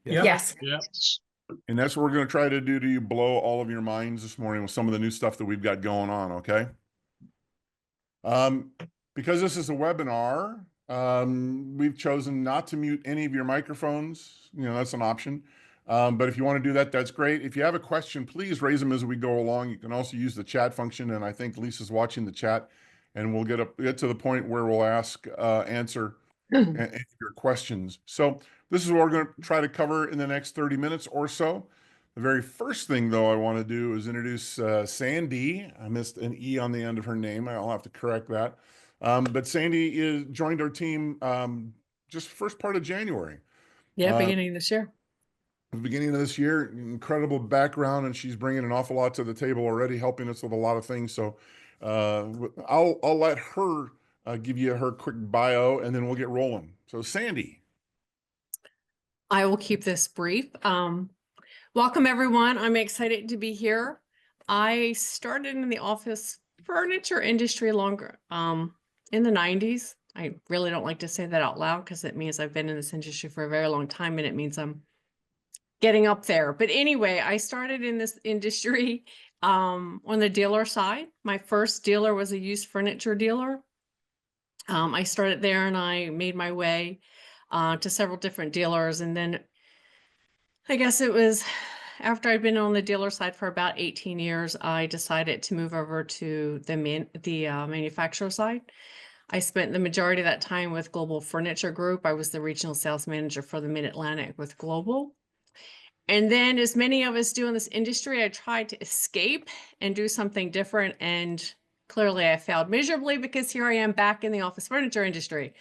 Yep. Yes. Yep. And that's what we're going to try to do to you, blow all of your minds this morning with some of the new stuff that we've got going on, okay? Because this is a webinar, we've chosen not to mute any of your microphones. You know, that's an option. But if you want to do that, that's great. If you have a question, please raise them as we go along. You can also use the chat function, and I think Lisa's watching the chat, and we'll get to the point where we'll answer your questions. So this is what we're going to try to cover in the next 30 minutes or so. The very first thing, though, I want to do is introduce Sandee. I missed an E on the end of her name. I'll have to correct that. But Sandee joined our team just first part of January. Yeah, beginning of this year. The beginning of this year, incredible background, and she's bringing an awful lot to the table already, helping us with a lot of things. So I'll let her give you her quick bio, and then we'll get rolling. So Sandee. I will keep this brief. Welcome, everyone. I'm excited to be here. I started in the office furniture industry longer, in the 90s. I really don't like to say that out loud because it means I've been in this industry for a very long time, and it means I'm getting up there. But anyway, I started in this industry on the dealer side. My first dealer was a used furniture dealer. I started there and I made my way to several different dealers. And then I guess it was after I'd been on the dealer side for about 18 years, I decided to move over to the manufacturer side. I spent the majority of that time with Global Furniture Group. I was the regional sales manager for the Mid-Atlantic with Global. And then, as many of us do in this industry, I tried to escape and do something different. And clearly I failed miserably because here I am back in the office furniture industry.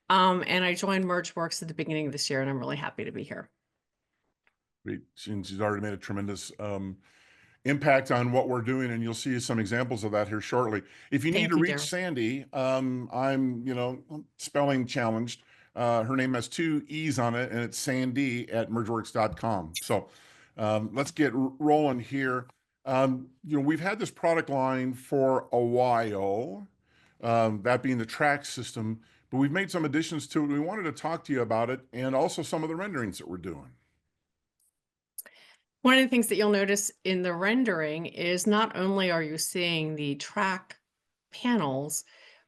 And I joined MergeSmarts at the beginning of this year, and I'm really happy to be here. Great. She's already made a tremendous impact on what we're doing, and you'll see some examples of that here shortly. If you need to reach Sandee, I'm spelling challenged. Her name has 2 E's on it, and it's Sandee@mergeworks.com. So let's get rolling here. We've had this product line for a while, that being the track system, but we've made some additions to it. We wanted to talk to you about it and also some of the renderings that we're doing. One of the things that you'll notice in the rendering is not only are you seeing the track panels,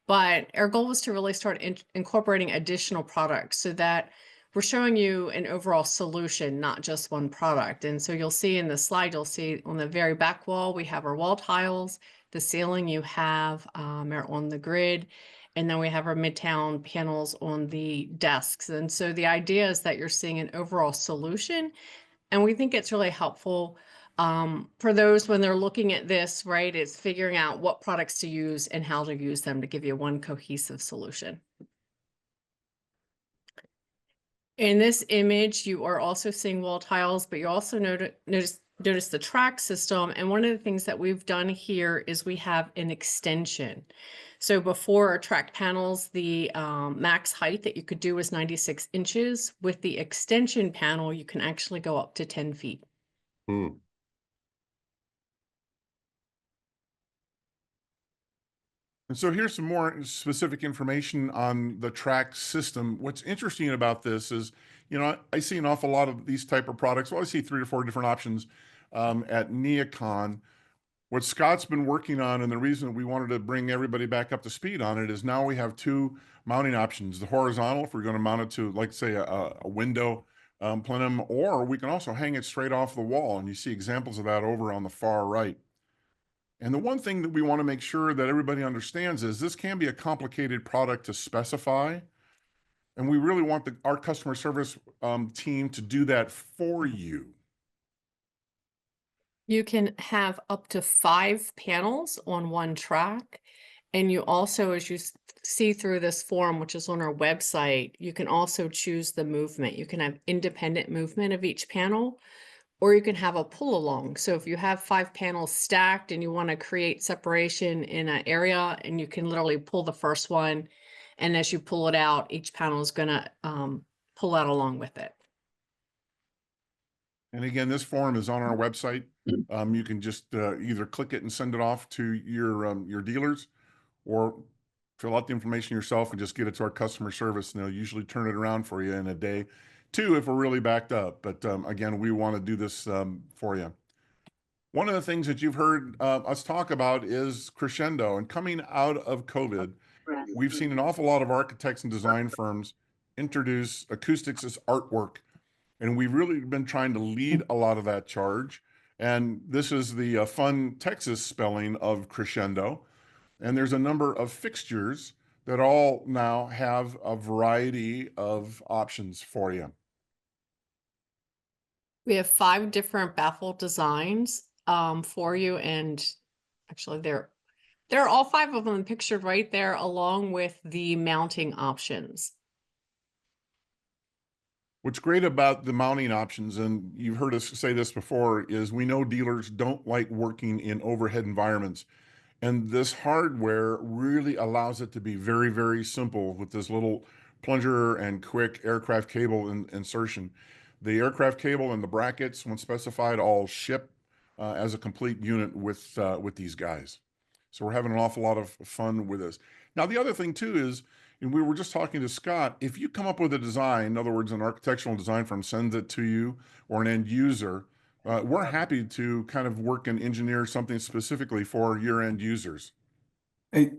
but our goal was to really start incorporating additional products so that we're showing you an overall solution, not just one product. And so you'll see in the slide, you'll see on the very back wall, we have our wall tiles, the ceiling you have are on the grid, and then we have our midtown panels on the desks. And so the idea is that you're seeing an overall solution. And we think it's really helpful for those when they're looking at this, right? It's figuring out what products to use and how to use them to give you one cohesive solution. In this image, you are also seeing wall tiles, but you also notice the track system. And one of the things that we've done here is we have an extension. So before our track panels, the max height that you could do was 96 inches. With the extension panel, you can actually go up to 10 feet. Hmm. And so here's some more specific information on the track system. What's interesting about this is, I see an awful lot of these type of products. Well, I see 3 or 4 different options at NeoCon. What Scott's been working on, and the reason we wanted to bring everybody back up to speed on it, is now we have 2 mounting options. The horizontal, if we're going to mount it to, like, say, a window plenum, or we can also hang it straight off the wall. And you see examples of that over on the far right. And the one thing that we want to make sure that everybody understands is this can be a complicated product to specify. And we really want our customer service team to do that for you. You can have up to 5 panels on one track. And you also, as you see through this form, which is on our website, you can also choose the movement. You can have independent movement of each panel, or you can have a pull along. So if you have 5 panels stacked and you want to create separation in an area, and you can literally pull the first one, and as you pull it out, each panel is going to pull out along with it. And again, this form is on our website. You can just either click it and send it off to your dealers, or fill out the information yourself and just get it to our customer service, and they'll usually turn it around for you in a day two if we're really backed up. But again, we want to do this for you. One of the things that you've heard us talk about is crescendo. And coming out of COVID, we've seen an awful lot of architects and design firms introduce acoustics as artwork. And we've really been trying to lead a lot of that charge. And this is the fun Texas spelling of crescendo. And there's a number of fixtures that all now have a variety of options for you. We have 5 different baffle designs for you, and actually they're all 5 of them pictured right there along with the mounting options. What's great about the mounting options, and you've heard us say this before, is we know dealers don't like working in overhead environments. And this hardware really allows it to be very, very simple with this little plunger and quick aircraft cable insertion. The aircraft cable and the brackets, when specified, all ship as a complete unit with these guys. So we're having an awful lot of fun with this. Now, the other thing too is, and we were just talking to Scott, if you come up with a design, in other words, an architectural design firm sends it to you or an end user, we're happy to kind of work and engineer something specifically for your end users. Hey,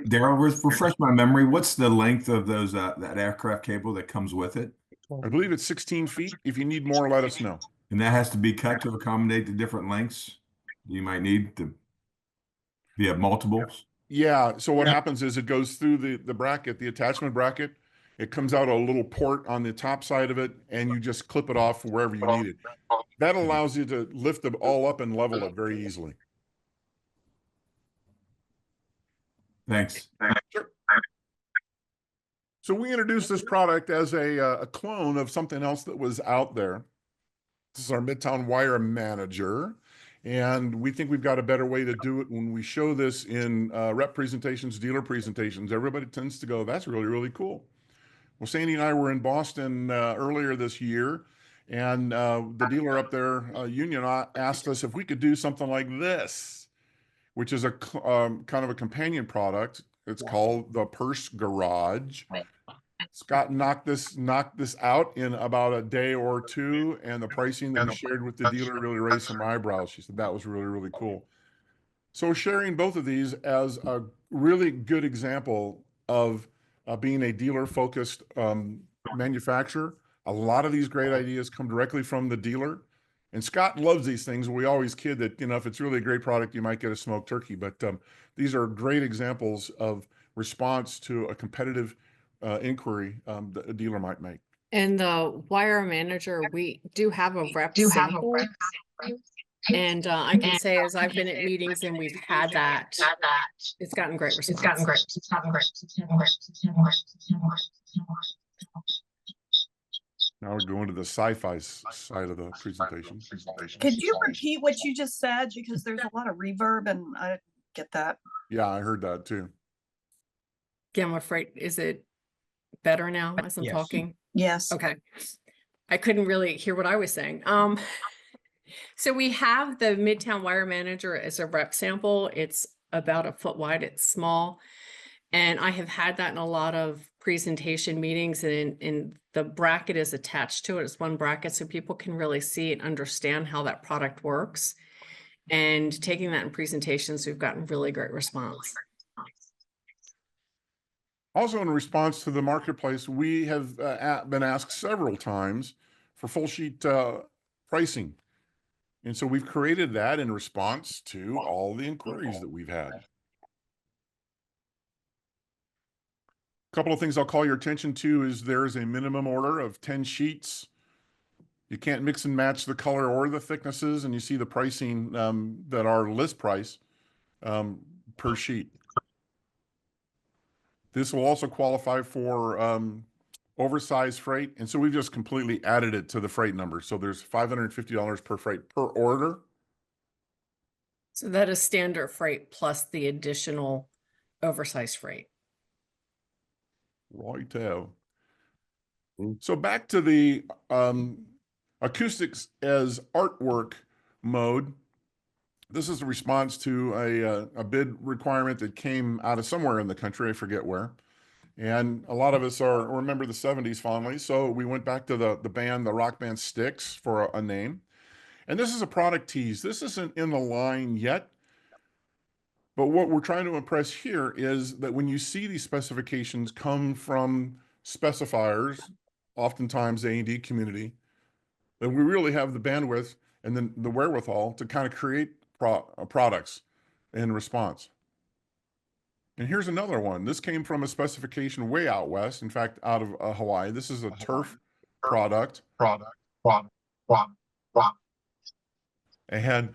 Darrell, refresh my memory. What's the length of those that aircraft cable that comes with it? I believe it's 16 feet. If you need more, let us know. And that has to be cut to accommodate the different lengths you might need to be have multiples. Yeah. So what happens is it goes through the bracket, the attachment bracket. It comes out a little port on the top side of it, and you just clip it off wherever you need it. That allows you to lift them all up and level it very easily. Thanks. Sure. So we introduced this product as a clone of something else that was out there. This is our Midtown Wire Manager. And we think we've got a better way to do it. When we show this in rep presentations, dealer presentations, everybody tends to go, that's really, really cool. Well, Sandee and I were in Boston earlier this year, and the dealer up there, Union, asked us if we could do something like this, which is a kind of a companion product. It's called the Purse Garage. Scott knocked this out in about a day or two, and the pricing that we shared with the dealer really raised some eyebrows. She said that was really, really cool. So sharing both of these as a really good example of being a dealer-focused manufacturer. A lot of these great ideas come directly from the dealer. And Scott loves these things. We always kid that, you know, if it's really a great product, you might get a smoked turkey. But these are great examples of response to a competitive inquiry that a dealer might make. And the Wire Manager, we do have a rep sample. And I can say, as I've been at meetings and we've had that, it's gotten great response. Now we're going to the sci-fi side of the presentation. Could you repeat what you just said? Because there's a lot of reverb and I didn't get that. Yeah, I heard that too. Again, I'm afraid, is it better now as I'm talking? Yes. Okay. I couldn't really hear what I was saying. So we have the Midtown Wire Manager as a rep sample. It's about a foot wide. It's small. And I have had that in a lot of presentation meetings, and the bracket is attached to it. It's one bracket so people can really see and understand how that product works. And taking that in presentations, we've gotten really great response. Also, in response to the marketplace, we have been asked several times for full sheet pricing. And so we've created that in response to all the inquiries that we've had. A couple of things I'll call your attention to is there's a minimum order of 10 sheets. You can't mix and match the color or the thicknesses, and you see the pricing that are list price per sheet. This will also qualify for oversized freight. And so we've just completely added it to the freight number. So there's $550 per freight per order. So that is standard freight plus the additional oversized freight. Righto. So back to the acoustics as artwork mode. This is a response to a bid requirement that came out of somewhere in the country. I forget where. And a lot of us remember the 70s fondly. So we went back to the rock band Styx for a name. And this is a product tease. This isn't in the line yet. But what we're trying to impress here is that when you see these specifications come from specifiers, oftentimes the A&D community, that we really have the bandwidth and then the wherewithal to kind of create products in response. And here's another one. This came from a specification way out west, in fact, out of Hawaii. This is a turf product. And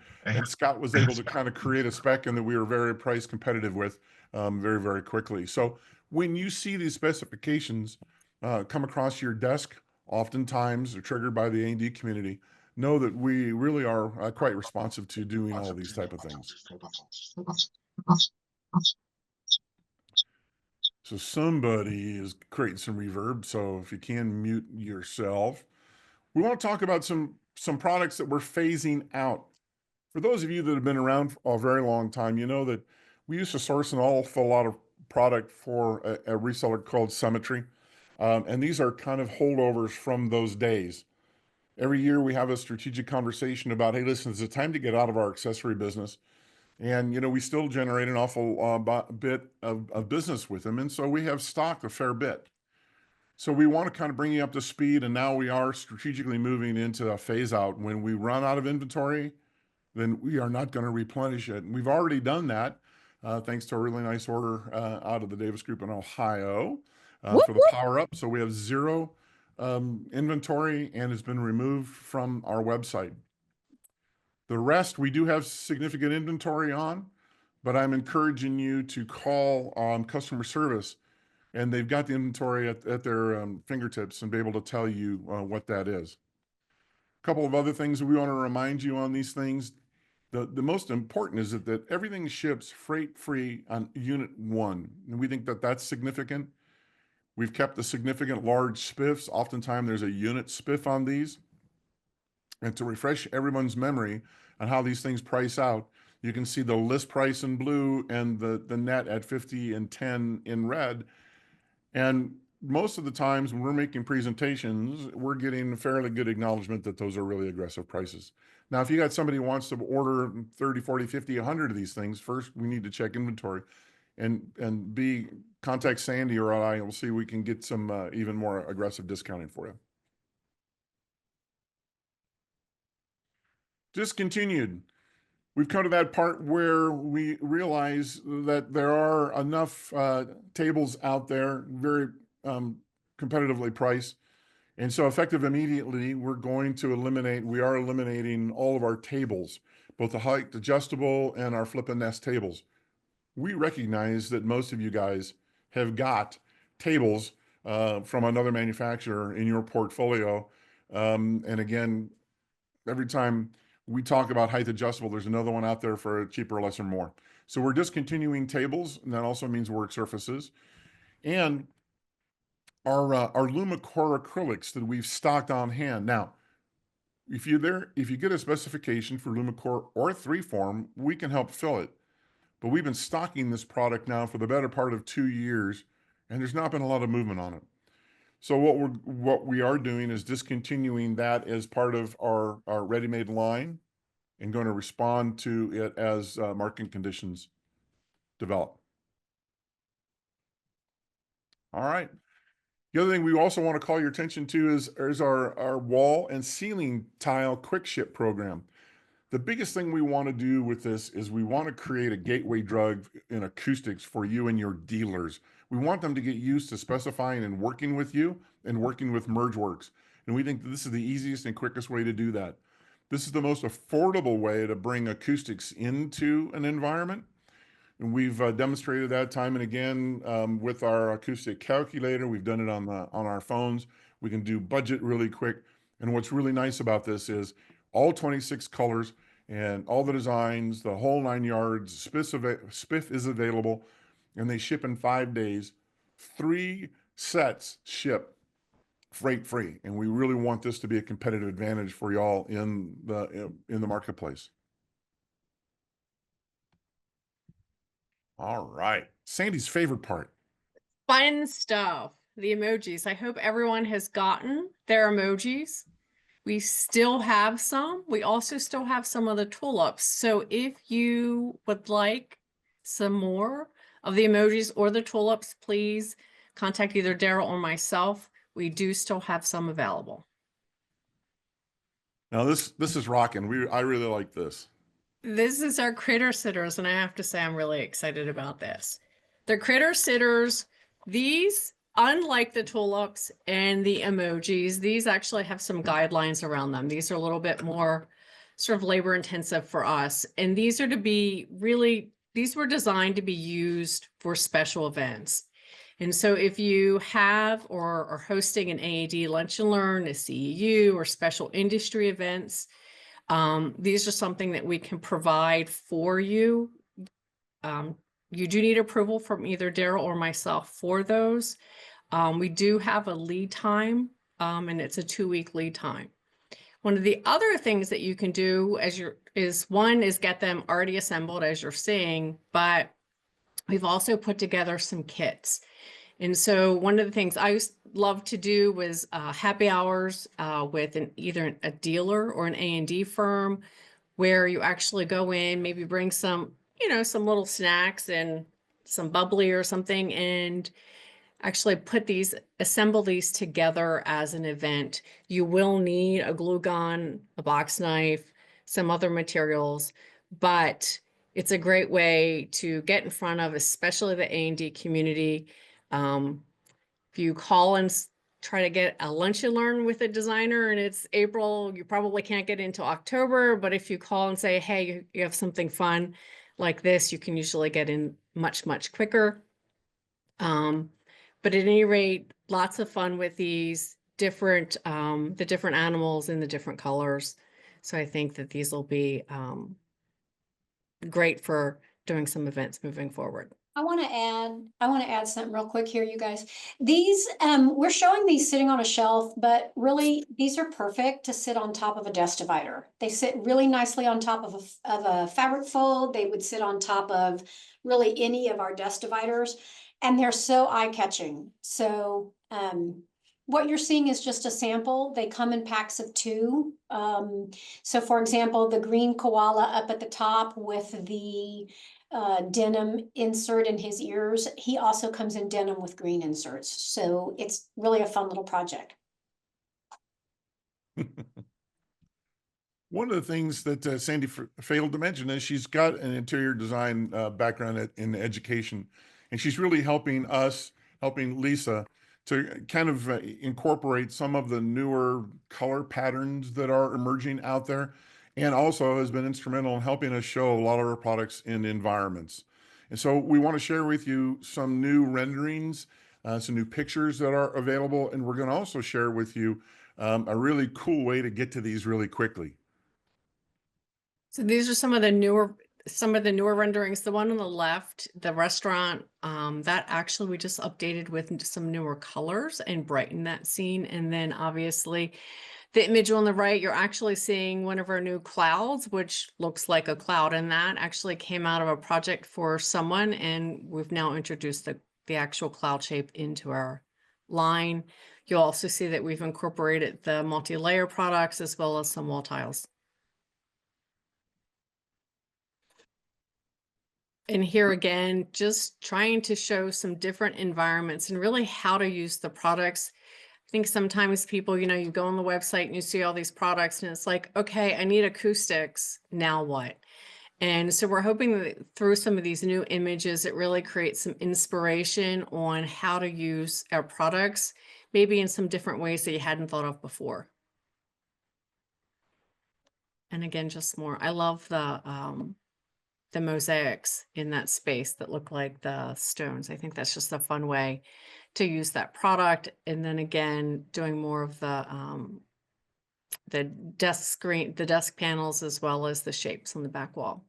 Scott was able to kind of create a spec and that we were very price competitive with very, very quickly. So when you see these specifications come across your desk, oftentimes they're triggered by the A&D community, know that we really are quite responsive to doing all these type of things. So somebody is creating some reverb. So if you can mute yourself, we want to talk about some products that we're phasing out. For those of you that have been around for a very long time, you know that we used to source an awful lot of product for a reseller called Symmetry. And these are kind of holdovers from those days. Every year we have a strategic conversation about, hey, listen, it's time to get out of our accessory business. And, you know, we still generate an awful bit of business with them. And so we have stocked a fair bit. So we want to kind of bring you up to speed. And now we are strategically moving into a phase out. When we run out of inventory, then we are not going to replenish it. And we've already done that thanks to a really nice order out of the Davis Group in Ohio for the power up. So we have zero inventory and it's been removed from our website. The rest, we do have significant inventory on, but I'm encouraging you to call customer service and they've got the inventory at their fingertips and be able to tell you what that is. A couple of other things that we want to remind you on these things. The most important is that everything ships freight free on unit 1. And we think that that's significant. We've kept the significant large spiffs. Oftentimes there's a unit spiff on these. And to refresh everyone's memory on how these things price out, you can see the list price in blue and the net at 50 and 10 in red. And most of the times when we're making presentations, we're getting fairly good acknowledgement that those are really aggressive prices. Now, if you got somebody who wants to order 30, 40, 50, 100 of these things, first we need to check inventory and B, contact Sandee or I, and we'll see if we can get some even more aggressive discounting for you. Discontinued. We've come to that part where we realize that there are enough tables out there, very competitively priced. And so effective immediately, we are eliminating all of our tables, both the height adjustable and our flip and nest tables. We recognize that most of you guys have got tables from another manufacturer in your portfolio. And again, every time we talk about height adjustable, there's another one out there for cheaper, less, or more. So we're discontinuing tables, and that also means work surfaces. And our LumiCore acrylics that we've stocked on hand. Now, if you get a specification for LumiCore or 3form, we can help fill it. But we've been stocking this product now for the better part of 2 years, and there's not been a lot of movement on it. So what we are doing is discontinuing that as part of our ready-made line and going to respond to it as market conditions develop. All right. The other thing we also want to call your attention to is our wall and ceiling tile quick ship program. The biggest thing we want to do with this is we want to create a gateway drug in acoustics for you and your dealers. We want them to get used to specifying and working with you and working with MergeWorks. And we think that this is the easiest and quickest way to do that. This is the most affordable way to bring acoustics into an environment. And we've demonstrated that time and again with our acoustic calculator. We've done it on our phones. We can do budget really quick. And what's really nice about this is all 26 colors and all the designs, the whole 9 yards, spiff is available, and they ship in 5 days. 3 sets ship freight free, and we really want this to be a competitive advantage for y'all in the marketplace. All right, Sandee's favorite part. Fun stuff. The emojis. I hope everyone has gotten their emojis. We still have some. We also still have some of the tulips. So if you would like some more of the emojis or the tulips, please contact either Darrell or myself. We do still have some available. Now this is rocking. I really like this. This is our critter sitters, and I have to say I'm really excited about this. The critter sitters, these, unlike the tulips and the emojis, these actually have some guidelines around them. These are a little bit more sort of labor intensive for us. And these are to be really, these were designed to be used for special events. And so if you have or are hosting an AAD Lunch and Learn, a CEU, or special industry events, these are something that we can provide for you. You do need approval from either Darrell or myself for those. We do have a lead time, and it's a 2-week lead time. One of the other things that you can do is get them already assembled as you're seeing, but we've also put together some kits. And so one of the things I used love to do was happy hours with either a dealer or an A&D firm, where you actually go in, maybe bring some, some little snacks and some bubbly or something, and actually assemble these together as an event. You will need a glue gun, a box knife, some other materials, but it's a great way to get in front of, especially the A&D community. If you call and try to get a lunch and learn with a designer and it's April, you probably can't get into October, but if you call and say, hey, you have something fun like this, you can usually get in much, much quicker. But at any rate, lots of fun with these the different animals in the different colors. So I think that these will be great for doing some events moving forward. I want to add something real quick here, you guys. These, we're showing these sitting on a shelf, but really these are perfect to sit on top of a desk divider. They sit really nicely on top of a fabric fold. They would sit on top of really any of our desk dividers, and they're so eye-catching. So, what you're seeing is just a sample. They come in packs of 2. So for example, the green koala up at the top with the denim insert in his ears, he also comes in denim with green inserts. So it's really a fun little project. One of the things that Sandee failed to mention is she's got an interior design background in education, and she's really helping Lisa to kind of incorporate some of the newer color patterns that are emerging out there, and also has been instrumental in helping us show a lot of our products in environments. And so we want to share with you some new renderings, some new pictures that are available, and we're going to also share with you a really cool way to get to these really quickly. So these are some of the newer renderings. The one on the left, the restaurant, that actually we just updated with some newer colors and brightened that scene. And then obviously the image on the right, you're actually seeing one of our new clouds, which looks like a cloud, and that actually came out of a project for someone, and we've now introduced the actual cloud shape into our line. You'll also see that we've incorporated the multi-layer products as well as some wall tiles. And here again, just trying to show some different environments and really how to use the products. I think sometimes people, you go on the website and you see all these products and it's like, okay, I need acoustics, now what? And so we're hoping that through some of these new images, it really creates some inspiration on how to use our products, maybe in some different ways that you hadn't thought of before. And again, just more, I love the mosaics in that space that look like the stones. I think that's just a fun way to use that product. And then again, doing more of the desk panels, as well as the shapes on the back wall.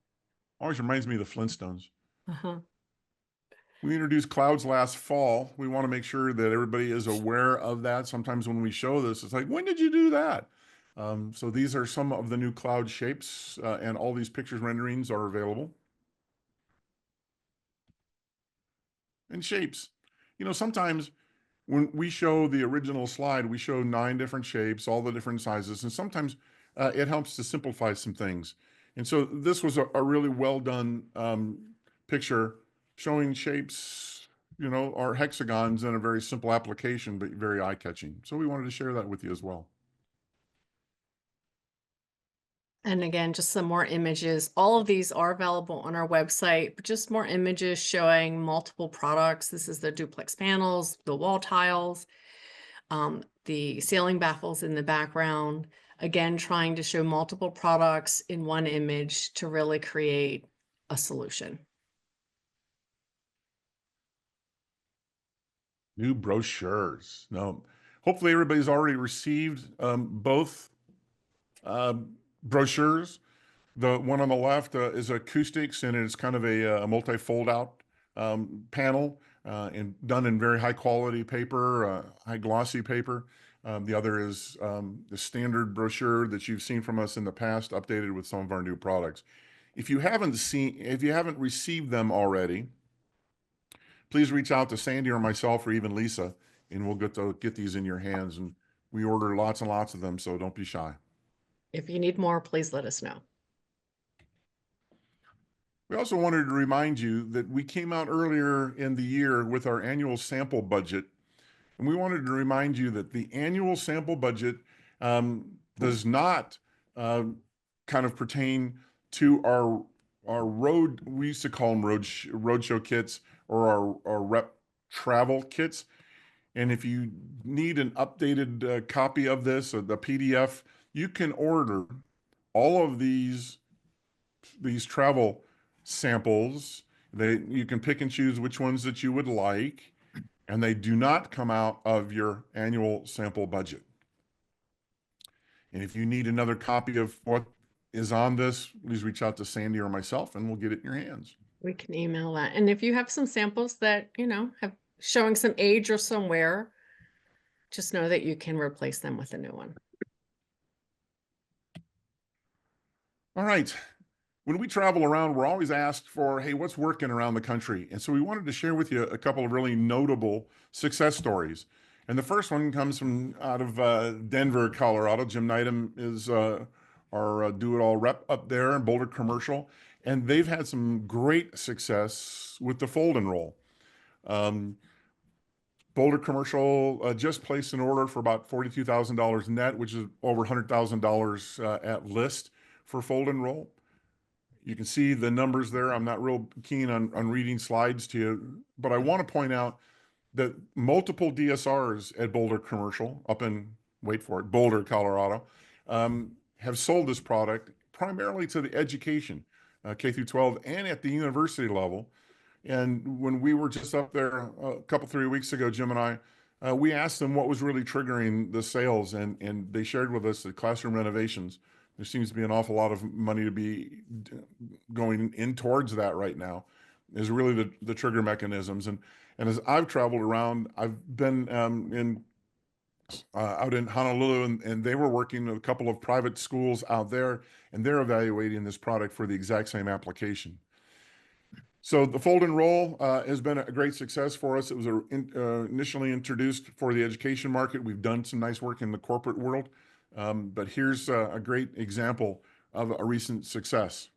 Always reminds me of the Flintstones. Uh-huh. We introduced clouds last fall. We want to make sure that everybody is aware of that. Sometimes when we show this, it's like, when did you do that? So these are some of the new cloud shapes, and all these pictures renderings are available. And shapes. You know, sometimes when we show the original slide, we show 9 different shapes, all the different sizes, and sometimes it helps to simplify some things. And so this was a really well done picture showing shapes, you know, are hexagons in a very simple application, but very eye-catching. So we wanted to share that with you as well. And again, just some more images. All of these are available on our website, but just more images showing multiple products. This is the duplex panels, the wall tiles, the ceiling baffles in the background. Again, trying to show multiple products in one image to really create a solution. New brochures. No, hopefully everybody's already received both brochures. The one on the left is acoustics, and it's kind of a multi-fold out panel and done in very high quality paper, high glossy paper. The other is the standard brochure that you've seen from us in the past, updated with some of our new products. If you haven't received them already, please reach out to Sandee or myself or even Lisa, and we'll get these in your hands. And we order lots and lots of them, so don't be shy. If you need more, please let us know. We also wanted to remind you that we came out earlier in the year with our annual sample budget. And we wanted to remind you that the annual sample budget does not kind of pertain to our road, we used to call them roadshow kits, or our rep travel kits. And if you need an updated copy of this, or the PDF, you can order all of these travel samples. You can pick and choose which ones that you would like, and they do not come out of your annual sample budget. And if you need another copy of what is on this, please reach out to Sandee or myself, and we'll get it in your hands. We can email that. And if you have some samples that, you know, have showing some age or some wear, just know that you can replace them with a new one. All right. When we travel around, we're always asked for, hey, what's working around the country? And so we wanted to share with you a couple of really notable success stories. And the first one comes from out of Denver, Colorado. Jim Needham is our do-it-all rep up there in Boulder Commercial. And they've had some great success with the fold and roll. Boulder Commercial just placed an order for about $42,000 net, which is over $100,000 at list for fold and roll. You can see the numbers there. I'm not real keen on reading slides to you, but I want to point out that multiple DSRs at Boulder Commercial up in, wait for it, Boulder, Colorado, have sold this product primarily to the education, K through 12, and at the university level. And when we were just up there a couple, 3 weeks ago, Jim and I, we asked them what was really triggering the sales, and they shared with us that classroom renovations. There seems to be an awful lot of money to be going in towards that right now, is really the trigger mechanisms. And as I've traveled around, I've been out in Honolulu, and they were working with a couple of private schools out there, and they're evaluating this product for the exact same application. So the fold and roll has been a great success for us. It was initially introduced for the education market. We've done some nice work in the corporate world. But here's a great example of a recent success.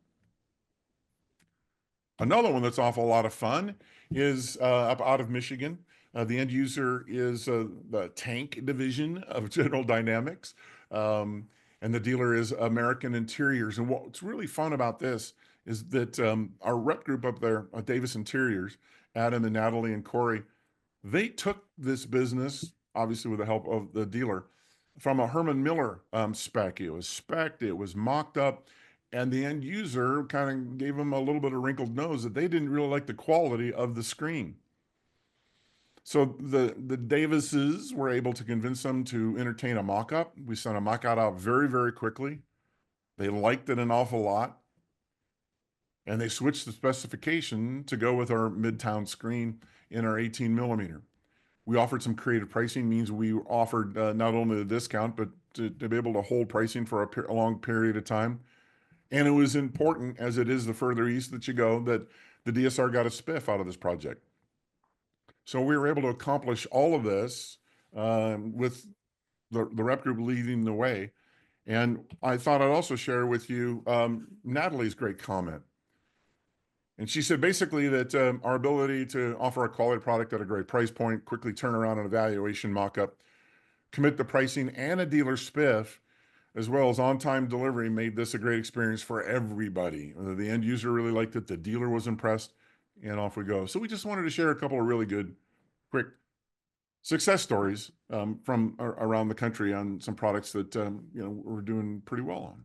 Another one that's awful lot of fun is up out of Michigan. The end user is the tank division of General Dynamics, and the dealer is American Interiors. And what's really fun about this is that our rep group up there, Davis Interiors, Adam and Natalie and Corey, they took this business, obviously with the help of the dealer, from a Herman Miller spec. It was spec'd, it was mocked up, and the end user kind of gave them a little bit of wrinkled nose that they didn't really like the quality of the screen. So the Davises were able to convince them to entertain a mock-up. We sent a mock-up out very, very quickly. They liked it an awful lot. And they switched the specification to go with our Midtown screen in our 18 millimeter. We offered some creative pricing, means we offered not only the discount, but to be able to hold pricing for a long period of time. And it was important, as it is the further east that you go, that the DSR got a spiff out of this project. So we were able to accomplish all of this with the rep group leading the way. And I thought I'd also share with you Natalie's great comment. And she said basically that our ability to offer a quality product at a great price point, quickly turn around an evaluation mock-up, commit the pricing and a dealer spiff, as well as on-time delivery, made this a great experience for everybody. The end user really liked it, the dealer was impressed, and off we go. So we just wanted to share a couple of really good, quick success stories from around the country on some products that we're doing pretty well on.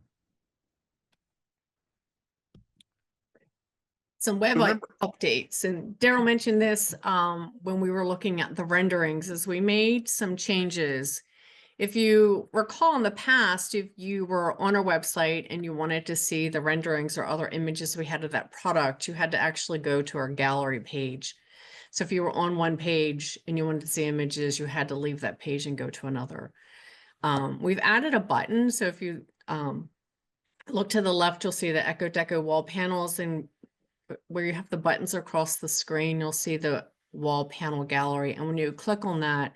Some web Remember- updates, and Darrell mentioned this when we were looking at the renderings, is we made some changes. If you recall in the past, if you were on our website and you wanted to see the renderings or other images we had of that product, you had to actually go to our gallery page. So if you were on one page and you wanted to see images, you had to leave that page and go to another. We've added a button. So if you look to the left, you'll see the Echo Deco wall panels, and where you have the buttons across the screen, you'll see the wall panel gallery. And when you click on that,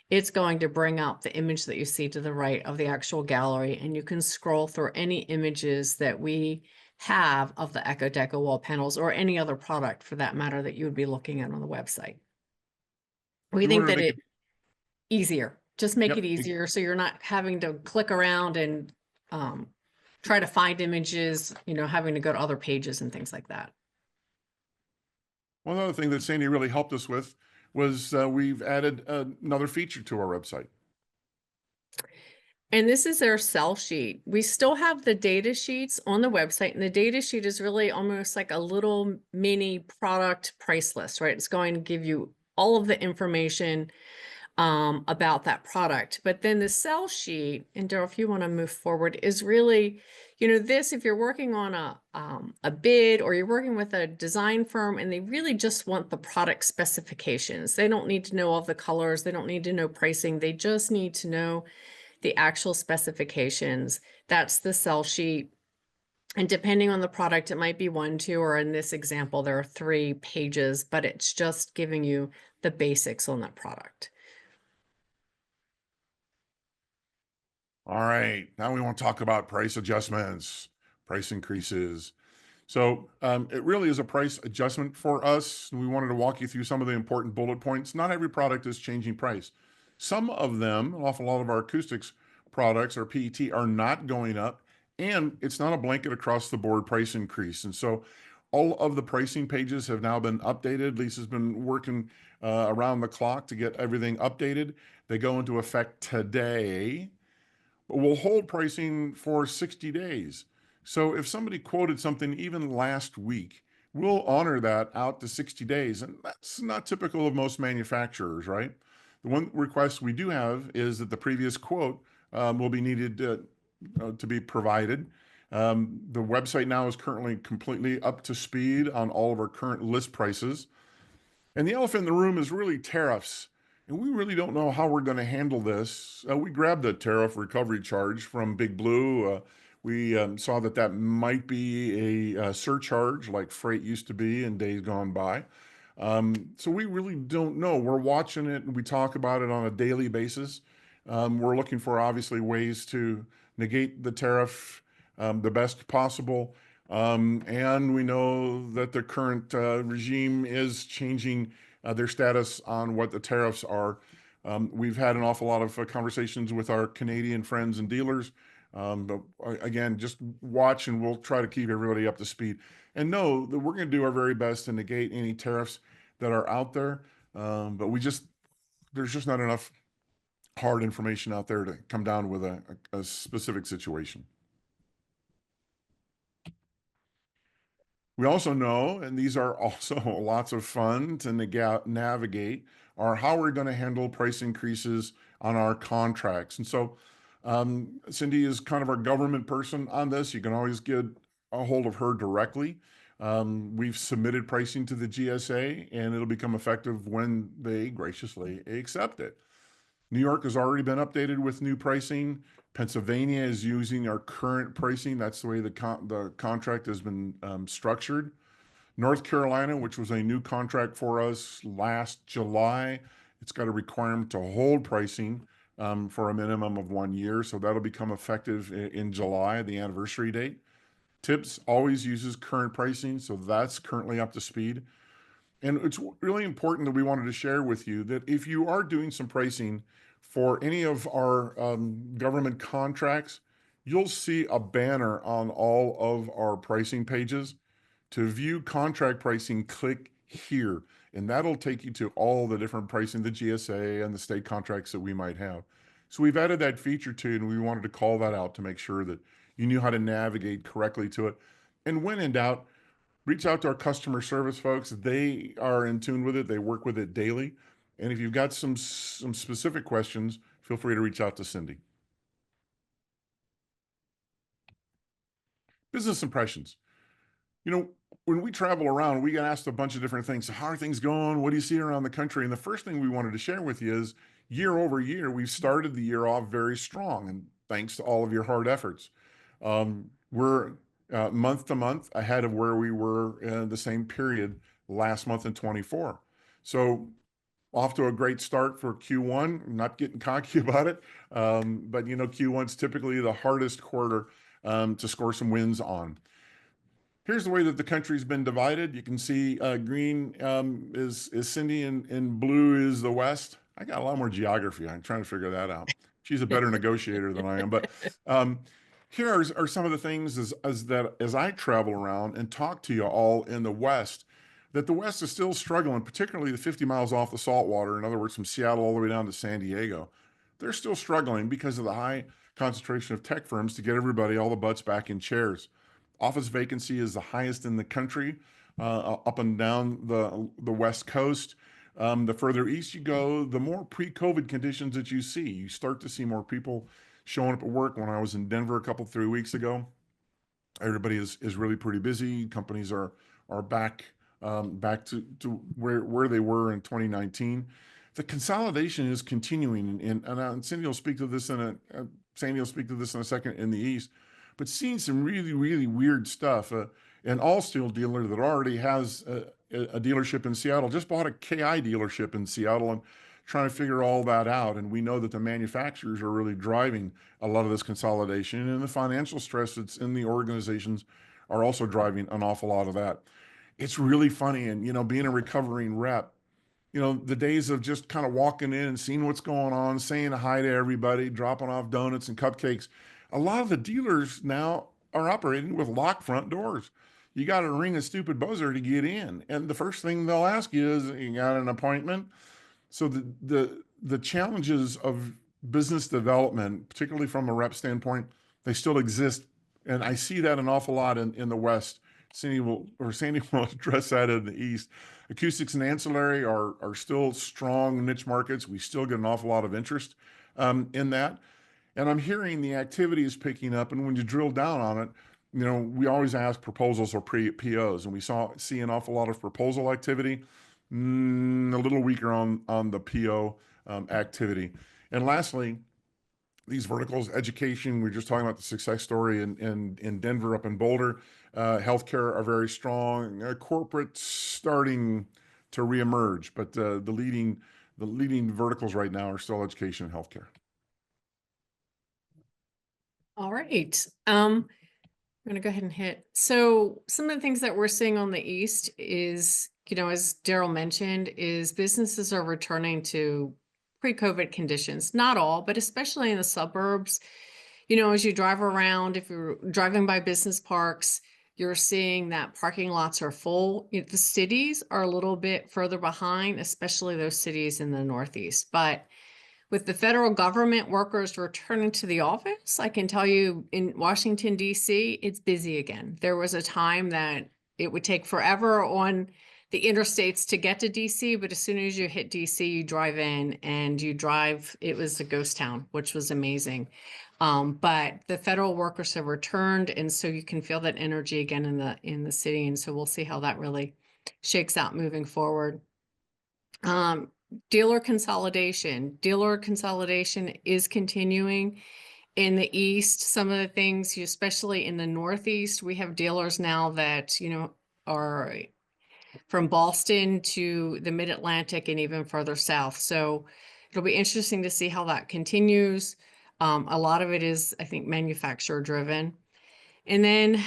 it's going to bring up the image that you see to the right of the actual gallery. And you can scroll through any images that we have of the Echo Deco wall panels, or any other product for that matter that you would be looking at on the website. We think wanted to that make it easier, just make Yep. it easier. So you're not having to click around and try to find images, having to go to other pages and things like that. One other thing that Sandee really helped us with was we've added another feature to our website. And this is their sell sheet. We still have the data sheets on the website, and the data sheet is really almost like a little mini product price list, right? It's going to give you all of the information about that product. But then the sell sheet, and Darrell, if you want to move forward, is really, this, if you're working on a bid, or you're working with a design firm and they really just want the product specifications. They don't need to know all the colors. They don't need to know pricing. They just need to know the actual specifications. That's the sell sheet. And depending on the product, it might be 1, 2, or in this example, there are 3 pages, but it's just giving you the basics on that product. All right, now we want to talk about price adjustments, price increases. So it really is a price adjustment for us. We wanted to walk you through some of the important bullet points. Not every product is changing price. Some of them, an awful lot of our acoustics products or PET, are not going up, and it's not a blanket across the board price increase. And so all of the pricing pages have now been updated. Lisa's been working around the clock to get everything updated. They go into effect today. But we'll hold pricing for 60 days. So if somebody quoted something even last week, we'll honor that out to 60 days. And that's not typical of most manufacturers, right? The one request we do have is that the previous quote will be needed to be provided. The website now is currently completely up to speed on all of our current list prices. And the elephant in the room is really tariffs. And we really don't know how we're going to handle this. We grabbed a tariff recovery charge from Big Blue. We saw that might be a surcharge like freight used to be in days gone by. So we really don't know. We're watching it and we talk about it on a daily basis. We're looking for obviously ways to negate the tariff the best possible. And we know that the current regime is changing their status on what the tariffs are. We've had an awful lot of conversations with our Canadian friends and dealers. But again, just watch and we'll try to keep everybody up to speed. And know that we're going to do our very best to negate any tariffs that are out there. But there's just not enough hard information out there to come down with a specific situation. We also know, and these are also lots of fun to navigate, are how we're going to handle price increases on our contracts. And so Sandee is kind of our government person on this. You can always get a hold of her directly. We've submitted pricing to the GSA, and it'll become effective when they graciously accept it. New York has already been updated with new pricing. Pennsylvania is using our current pricing. That's the way the contract has been structured. North Carolina, which was a new contract for us last July, it's got a requirement to hold pricing for a minimum of 1 year. So that'll become effective in July, the anniversary date. Tips always uses current pricing, so that's currently up to speed. And it's really important that we wanted to share with you that if you are doing some pricing for any of our government contracts, you'll see a banner on all of our pricing pages. To view contract pricing, click here, and that'll take you to all the different pricing, the GSA and the state contracts that we might have. So we've added that feature to it, and we wanted to call that out to make sure that you knew how to navigate correctly to it. And when in doubt, reach out to our customer service folks. They are in tune with it. They work with it daily. And if you've got some specific questions, feel free to reach out to Sandee. Business impressions. You know, when we travel around, we get asked a bunch of different things. So how are things going? What do you see around the country? And the first thing we wanted to share with you is year over year, we've started the year off very strong. And thanks to all of your hard efforts. We're month to month ahead of where we were in the same period last month in 24. So off to a great start for Q1. I'm not getting cocky about it, but you know, Q1's typically the hardest quarter to score some wins on. Here's the way that the country's been divided. You can see green is Sandee and blue is the West. I got a lot more geography. I'm trying to figure that out. She's a better negotiator than I am. But here are some of the things as I travel around and talk to you all in the West, that the West is still struggling, particularly the 50 miles off the saltwater. In other words, from Seattle all the way down to San Diego. They're still struggling because of the high concentration of tech firms to get everybody, all the butts back in chairs. Office vacancy is the highest in the country, up and down the West Coast. The further east you go, the more pre-COVID conditions that you see. You start to see more people showing up at work. When I was in Denver 3 weeks ago, everybody is really pretty busy. Companies are back to where they were in 2019. The consolidation is continuing, and Sandee will speak to this Sandee will speak to this in a second in the East. But seeing some really, really weird stuff. An all-steel dealer that already has a dealership in Seattle just bought a KI dealership in Seattle and trying to figure all that out. And we know that the manufacturers are really driving a lot of this consolidation, and the financial stress that's in the organizations are also driving an awful lot of that. It's really funny. And, you know, being a recovering rep, you know, the days of just kind of walking in and seeing what's going on, saying hi to everybody, dropping off donuts and cupcakes. A lot of the dealers now are operating with locked front doors. You got to ring a stupid buzzer to get in. And the first thing they'll ask you is, you got an appointment? So the challenges of business development, particularly from a rep standpoint, they still exist. And I see that an awful lot in the West. Sandee will address that in the East. Acoustics and ancillary are still strong niche markets. We still get an awful lot of interest in that. And I'm hearing the activity is picking up. And when you drill down on it, you know, we always ask proposals or POs, and we see an awful lot of proposal activity, a little weaker on the PO activity. And lastly, these verticals, education, we we're just talking about the success story in Denver, up in Boulder. Healthcare are very strong. Corporate starting to reemerge, but the leading verticals right now are still education and healthcare. All right. I'm going to go ahead and hit. So some of the things that we're seeing on the East is, you know, as Darrell mentioned, is businesses are returning to pre-COVID conditions. Not all, but especially in the suburbs. You know, as you drive around, if you're driving by business parks, you're seeing that parking lots are full. You know, the cities are a little bit further behind, especially those cities in the Northeast. But with the federal government workers returning to the office, I can tell you in Washington, D.C., it's busy again. There was a time that it would take forever on the interstates to get to D.C., but as soon as you hit D.C., you drive in and it was a ghost town, which was amazing. But the federal workers have returned, and so you can feel that energy again in the city. And so we'll see how that really shakes out moving forward. Dealer consolidation is continuing in the East. Some of the things, especially in the Northeast, we have dealers now that, you know, are from Boston to the Mid-Atlantic and even further south. So it'll be interesting to see how that continues. A lot of it is, I think, manufacturer driven. And then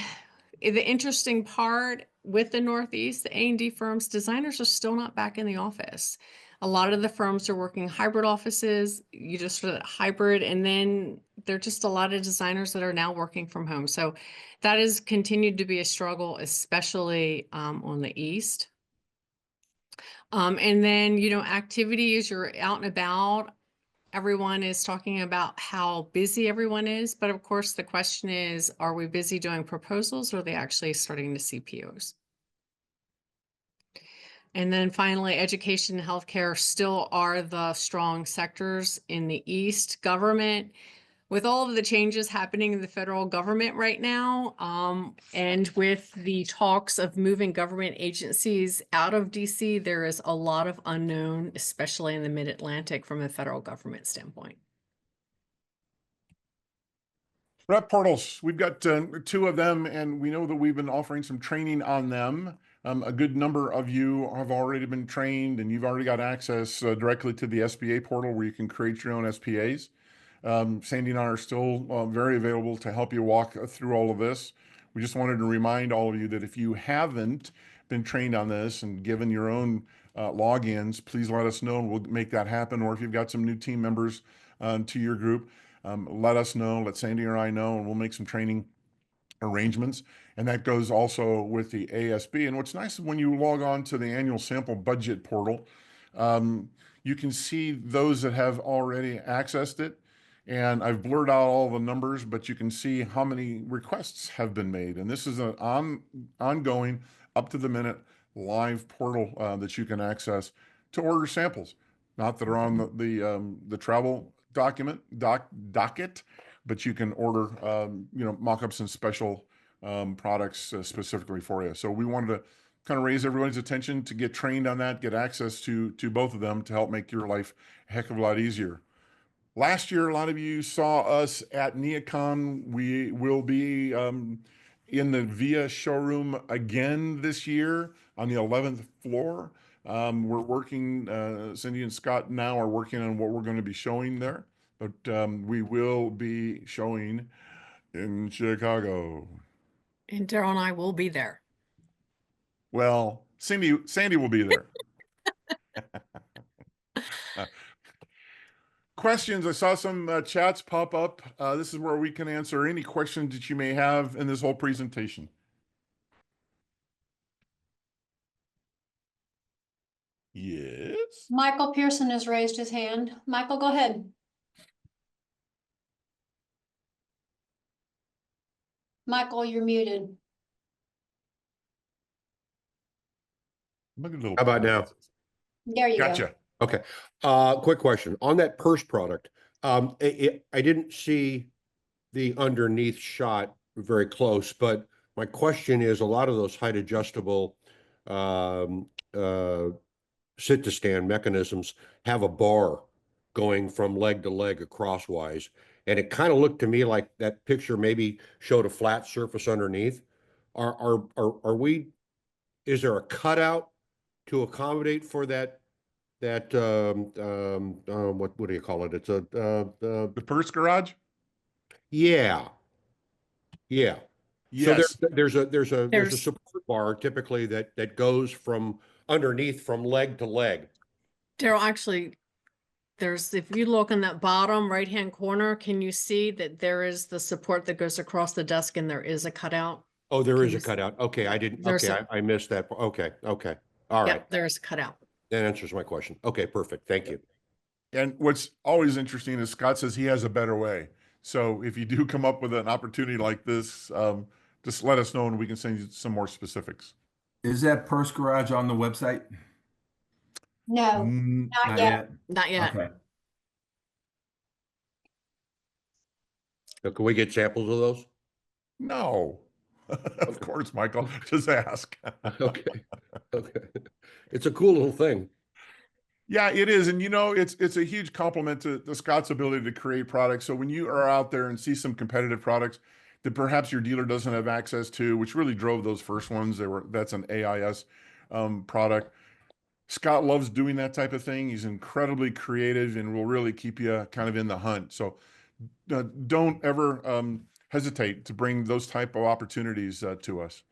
the interesting part with the Northeast, the A&D firms, designers are still not back in the office. A lot of the firms are working hybrid offices, you just for that hybrid, and then there are just a lot of designers that are now working from home. So that has continued to be a struggle, especially on the East. And then, you know, activities, you're out and about. Everyone is talking about how busy everyone is, but of course the question is, are we busy doing proposals or are they actually starting to see POs? And then finally, education and healthcare still are the strong sectors in the East. Government, with all of the changes happening in the federal government right now, and with the talks of moving government agencies out of DC, there is a lot of unknown, especially in the Mid-Atlantic from a federal government standpoint. Rep portals, we've got 2 of them, and we know that we've been offering some training on them. A good number of you have already been trained, and you've already got access directly to the SBA portal where you can create your own SPAs. Sandee and I are still very available to help you walk through all of this. We just wanted to remind all of you that if you haven't been trained on this and given your own logins, please let us know and we'll make that happen. Or if you've got some new team members to your group, let us know, let Sandee or I know, and we'll make some training arrangements. And that goes also with the ASB. And what's nice is when you log on to the annual sample budget portal, you can see those that have already accessed it. And I've blurred out all the numbers, but you can see how many requests have been made. And this is an ongoing, up to the minute live portal that you can access to order samples. Not that are on the travel docket, but you can order you know, mock-ups and special products specifically for you. So we wanted to kind of raise everybody's attention to get trained on that, get access to both of them to help make your life a heck of a lot easier. Last year, a lot of you saw us at NeoCon. We will be in the VIA showroom again this year on the 11th floor. We're working, Sandee and Scott now are working on what we're going to be showing there, but we will be showing in Chicago. And Darrell and I will be there. Well, Sandee will be there. Questions. I saw some chats pop up. This is where we can answer any questions that you may have in this whole presentation. Yes. Michael Pearson has raised his hand. Michael, go ahead. Michael, you're muted. Look at little. How about now? There you go. Gotcha. Okay. Quick question on that purse product. I didn't see the underneath shot very close, but my question is a lot of those height adjustable sit to stand mechanisms have a bar going from leg to leg crosswise. And it kind of looked to me like that picture maybe showed a flat surface underneath. Are we, is there a cutout to accommodate for that what do you call it? It's a The purse garage? yeah. Yes. So there's a There's- support bar typically that goes from underneath from leg to leg. Darrell, actually, there's, if you look in that bottom right-hand corner, can you see that there is the support that goes across the desk and there is a cutout? Oh, there Can is you a cutout. Okay, I didn't. There's Okay, I missed that. Okay. All right. Yep, there's a cutout. That answers my question. Okay, perfect. Thank you. And what's always interesting is Scott says he has a better way. So if you do come up with an opportunity like this, just let us know and we can send you some more specifics. Is that purse garage on the website? No, Not yet. Not yet. Okay. So can we get samples of those? No. Of course, Michael, just ask. Okay. Okay. It's a cool little thing. Yeah, it is. And you know, it's a huge compliment to the Scott's ability to create products. So when you are out there and see some competitive products that perhaps your dealer doesn't have access to, which really drove those first ones, that's an AIS product. Scott loves doing that type of thing. He's incredibly creative and will really keep you kind of in the hunt. So don't ever hesitate to bring those type of opportunities to us.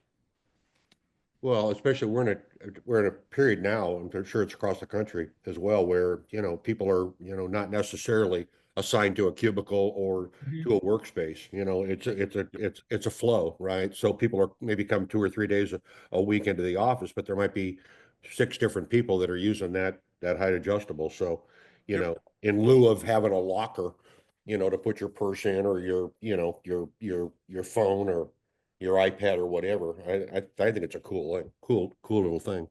Well, especially we're in a period now, I'm sure it's across the country as well, where, people are, not necessarily assigned to a cubicle or to a workspace. It's a flow, right? So people are maybe come 2 or 3 days a week into the office, but there might be 6 different people that are using that height adjustable. So, in lieu of having a locker, to put your purse in, or your phone or your iPad or whatever, I think it's a cool little thing.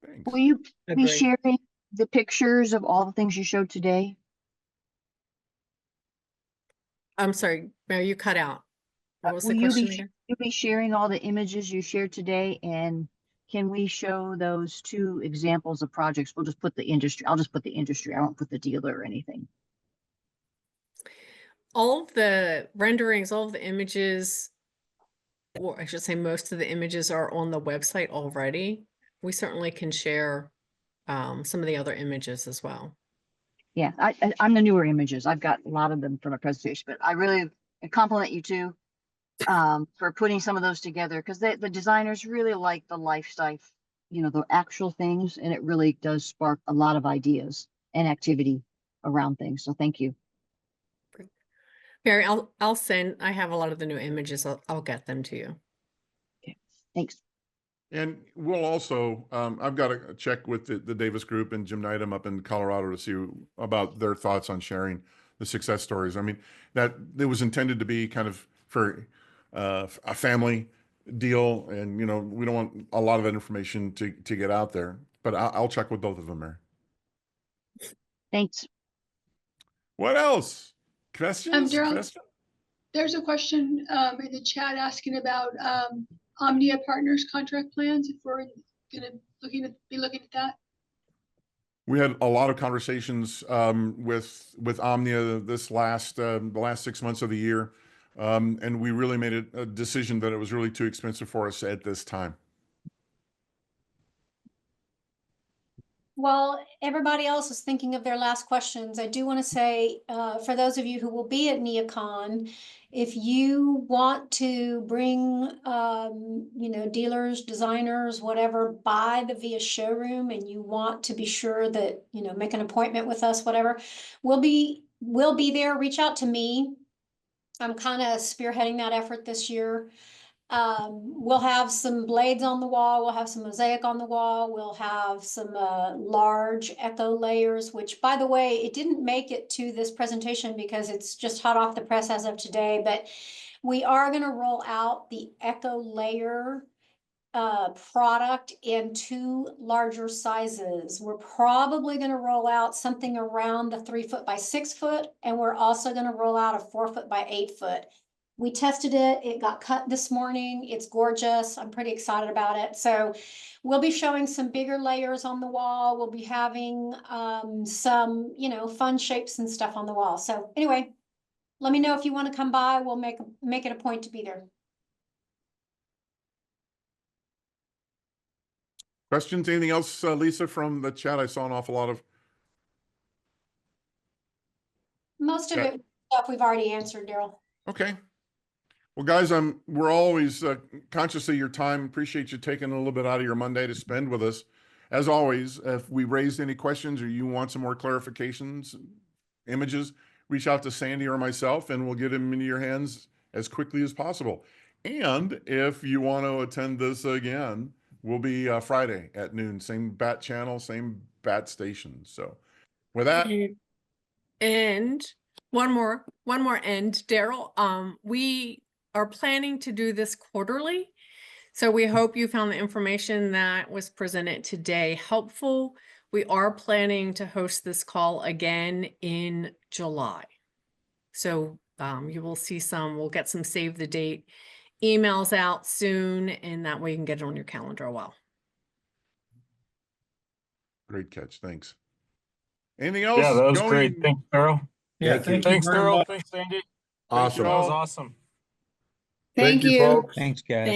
Thanks. Will you be Agree. sharing the pictures of all the things you showed today? I'm sorry, Mary, you cut out. What was the Will you question be, again? you'll be sharing all the images you shared today, and can we show those 2 examples of projects? We'll just put the industry, I'll just put the industry, I won't put the dealer or anything. All of the renderings, all of the images, or I should say most of the images are on the website already. We certainly can share some of the other images as well. Yeah, I'm the newer images. I've got a lot of them from a presentation, but I really compliment you too for putting some of those together, because the designers really like the lifestyle, the actual things, and it really does spark a lot of ideas and activity around things. So thank you. Mary, I'll send, I have a lot of the new images. I'll get them to you. Okay, thanks. And we'll also, I've got to check with the Davis Group and Jim Needham up in Colorado to see about their thoughts on sharing the success stories. I mean, that it was intended to be kind of for a family deal, and we don't want a lot of that information to get out there. But I'll check with both of them there. Thanks. What else? Questions? Darrell, there's a question in the chat asking about Omnia Partners contract plans, if we're gonna be looking at that. We had a lot of conversations with Omnia this the last 6 months of the year, and we really made a decision that it was really too expensive for us at this time. While everybody else is thinking of their last questions, I do want to say, for those of you who will be at NeoCon, if you want to bring, dealers, designers, whatever, by the VIA showroom, and you want to be sure that, make an appointment with us, whatever, we'll be there. Reach out to me. I'm kind of spearheading that effort this year. We'll have some blades on the wall. We'll have some mosaic on the wall. We'll have some large echo layers, which, by the way, it didn't make it to this presentation because it's just hot off the press as of today, but we are going to roll out the echo layer product in 2 larger sizes. We're probably going to roll out something around the 3 foot by 6 foot, and we're also going to roll out a 4 foot by 8 foot. We tested it. It got cut this morning. It's gorgeous. I'm pretty excited about it. So we'll be showing some bigger layers on the wall. We'll be having some, fun shapes and stuff on the wall. So anyway, let me know if you want to come by. We'll make it a point to be there. Questions? Anything else, Lisa, from the chat? I saw an awful lot of. Most of it stuff we've already answered, Darrell. Okay. Well, guys, we're always conscious of your time. Appreciate you taking a little bit out of your Monday to spend with us. As always, if we raised any questions or you want some more clarifications, images, reach out to Sandee or myself, and we'll get them into your hands as quickly as possible. And if you want to attend this again, we'll be Friday at noon, same BAT channel, same BAT station. So with that. And one more, Darrell, we are planning to do this quarterly. So we hope you found the information that was presented today helpful. We are planning to host this call again in July. So you will see we'll get some save the date emails out soon, and that way you can get it on your calendar as well. Great catch. Thanks. Anything else? Yeah, that was great. Thanks, Darrell. Yeah, thank you. Thanks, Darrell. Thanks, Sandee. Awesome. That was awesome. Thank you. folks. Thanks, guys.